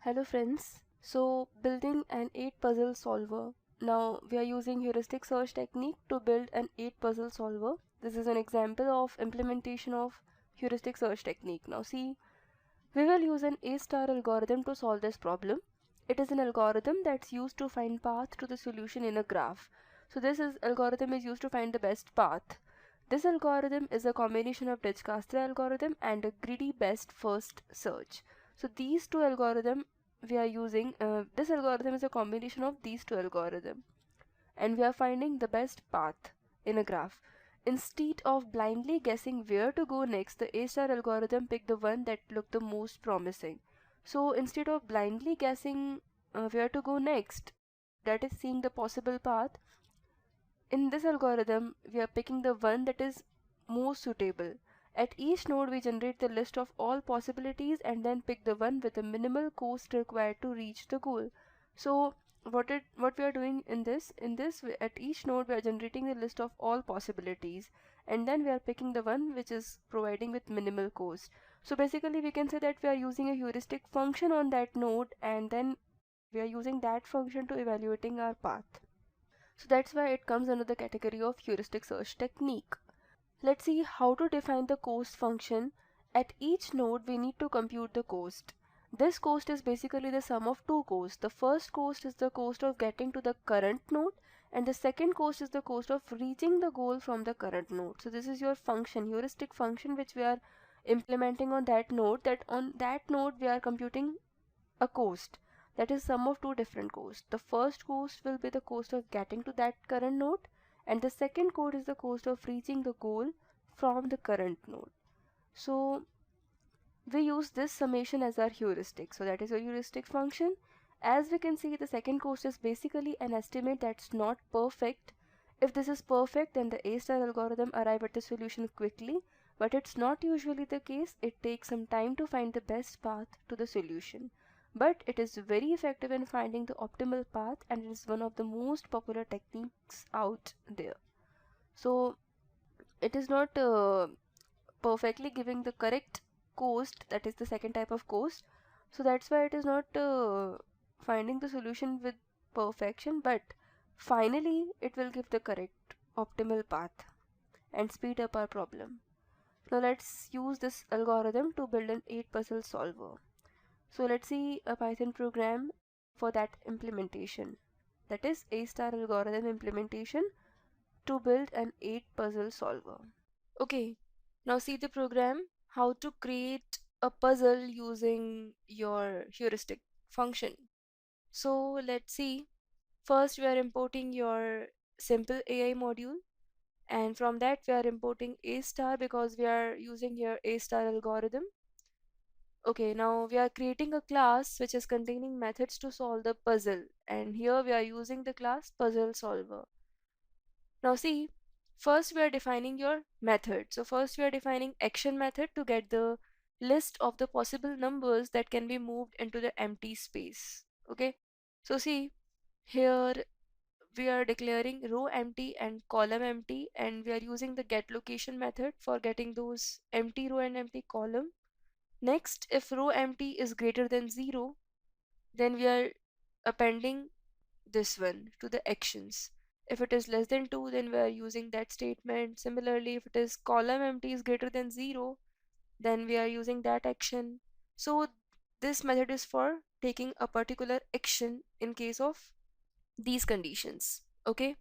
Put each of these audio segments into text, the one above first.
Hello friends. So building an 8 puzzle solver. Now we are using heuristic search technique to build an 8 puzzle solver. This is an example of implementation of heuristic search technique. Now see, we will use an A-star algorithm to solve this problem. It is an algorithm that's used to find path to the solution in a graph. So algorithm is used to find the best path. This algorithm is a combination of Dijkstra's algorithm and a greedy best first search. So these two algorithms we are using, this algorithm is a combination of these two algorithms, and we are finding the best path in a graph. Instead of blindly guessing where to go next, the A-star algorithm picked the one that looked the most promising. So instead of blindly guessing where to go next, that is seeing the possible path, in this algorithm we are picking the one that is most suitable. At each node we generate the list of all possibilities and then pick the one with the minimal cost required to reach the goal. So what we are doing at each node we are generating the list of all possibilities, and then we are picking the one which is providing with minimal cost. So basically we can say that we are using a heuristic function on that node, and then we are using that function to evaluating our path. So that's why it comes under the category of heuristic search technique. Let's see how to define the cost function. At each node we need to compute the cost. This cost is basically the sum of two costs. The first cost is the cost of getting to the current node, and the second cost is the cost of reaching the goal from the current node. So this is your function, heuristic function, which we are implementing on that node. That on that node we are computing a cost, that is sum of two different costs. The first cost will be the cost of getting to that current node, and the second cost is the cost of reaching the goal from the current node. So we use this summation as our heuristic. So that is a heuristic function. As we can see, the second cost is basically an estimate that's not perfect. If this is perfect, then the A-star algorithm arrive at the solution quickly, but it's not usually the case. It takes some time to find the best path to the solution. But it is very effective in finding the optimal path, and it is one of the most popular techniques out there. So it is not perfectly giving the correct cost, that is the second type of cost. So that's why it is not finding the solution with perfection, but finally it will give the correct optimal path and speed up our problem. Now let's use this algorithm to build an 8 puzzle solver. So let's see a Python program for that implementation, that is A-star algorithm implementation to build an 8 puzzle solver. Okay, now see the program, how to create a puzzle using your heuristic function. So let's see. First we are importing your simple AI module, and from that we are importing A star because we are using your A star algorithm. Okay, now we are creating a class which is containing methods to solve the puzzle, and here we are using the class puzzle solver. Now see, first we are defining your method. So first we are defining action method to get the list of the possible numbers that can be moved into the empty space. Okay, so see, here we are declaring row empty and column empty, and we are using the get location method for getting those empty row and empty column. Next, if row empty is greater than 0, then we are appending this one to the actions. If it is less than 2, then we are using that statement. Similarly, if it is column empty is greater than 0, then we are using that action. So this method is for taking a particular action in case of these conditions. Okay,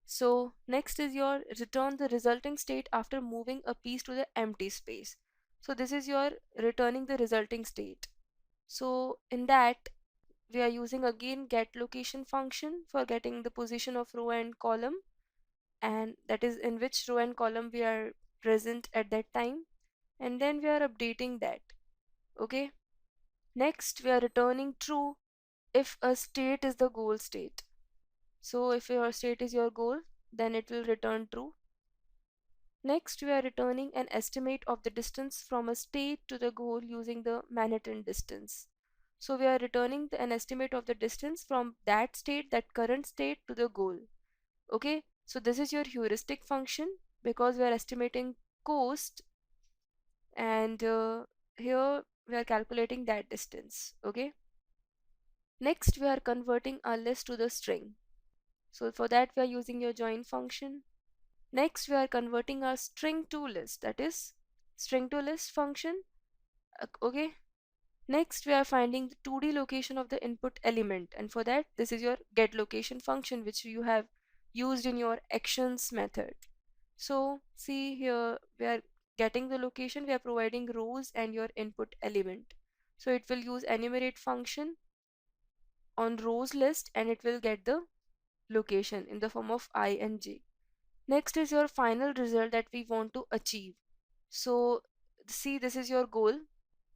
so next is your return the resulting state after moving a piece to the empty space. So this is your returning the resulting state. So in that we are using again get location function for getting the position of row and column, and that is in which row and column we are present at that time, and then we are updating that. Okay, next we are returning true if a state is the goal state. So if your state is your goal, then it will return true. Next we are returning an estimate of the distance from a state to the goal using the Manhattan distance. So we are returning an estimate of the distance from that state, that current state, to the goal. Okay, so this is your heuristic function because we are estimating cost, and here we are calculating that distance. Okay, Next, we are converting our list to the string. So for that, we are using your join function. Next, we are converting our string to list, that is string to list function. Okay. Next, we are finding the 2D location of the input element, and for that, this is your get location function, which you have used in your actions method. So see here, we are getting the location, we are providing rows and your input element. So it will use enumerate function on rows list and it will get the location in the form of I and j. Next is your final result that we want to achieve. So see, this is your goal.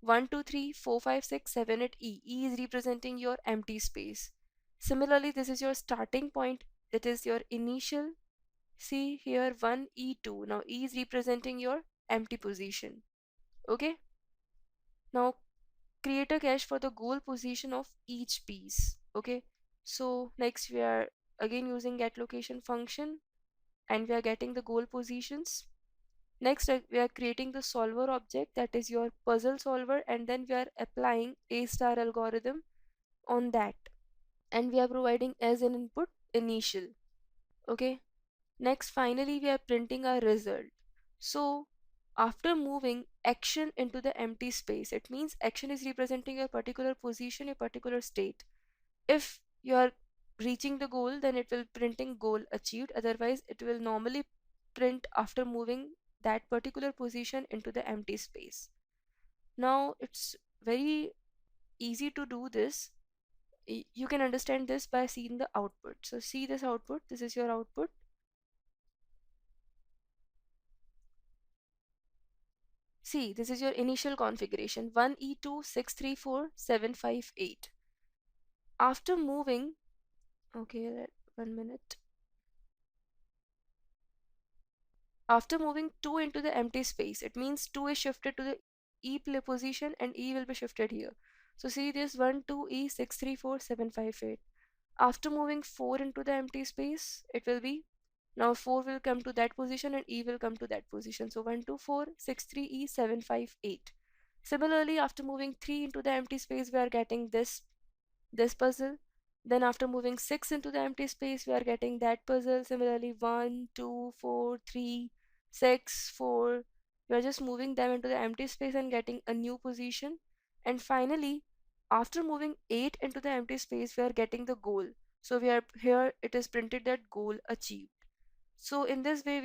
1, 2, 3, 4, 5, 6, 7 at E. E is representing your empty space. Similarly, this is your starting point, that is your initial. See here 1, E2. Now E is representing your empty position. Okay. Now create a cache for the goal position of each piece. Okay. So next we are again using get location function and we are getting the goal positions. Next, we are creating the solver object, that is your puzzle solver, and then we are applying A star algorithm on that. And we are providing as an input initial. Okay. Next, finally, we are printing our result. So after moving action into the empty space, it means action is representing a particular position, a particular state. If you are reaching the goal, then it will printing goal achieved. Otherwise, it will normally print after moving that particular position into the empty space. Now it's very easy to do this. You can understand this by seeing the output. So see this output. This is your output. See, this is your initial configuration 1E2634758. After moving, okay, 1 minute. After moving 2 into the empty space, it means 2 is shifted to the E play position and E will be shifted here. So see this 1, 2, E, 6, 3, 4, 7, 5, 8. After moving 4 into the empty space, it will be, now 4 will come to that position and E will come to that position. So 1, 2, 4, 6, 3, E, 7, 5, 8. Similarly, after moving 3 into the empty space, we are getting this puzzle. Then after moving 6 into the empty space, we are getting that puzzle. Similarly, 1, 2, 4, 3, 6, 4. We are just moving them into the empty space and getting a new position. And finally, after moving 8 into the empty space, we are getting the goal. So we are here, it is printed that goal achieved. So in this way,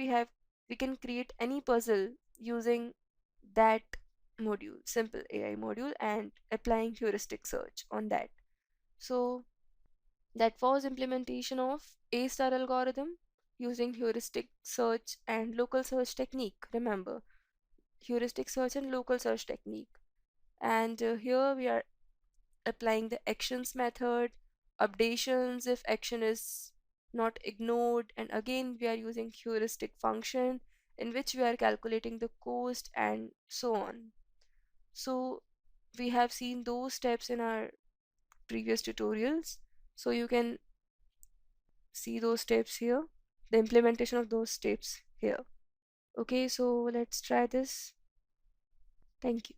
we can create any puzzle using that module, simple AI module, and applying heuristic search on that. So that was implementation of A star algorithm using heuristic search and local search technique. Remember, heuristic search and local search technique. And here we are applying the actions method, updations if action is not ignored, and again we are using heuristic function in which we are calculating the cost and so on. So we have seen those steps in our previous tutorials. So you can see those steps here, the implementation of those steps here. Okay, so let's try this. Thank you.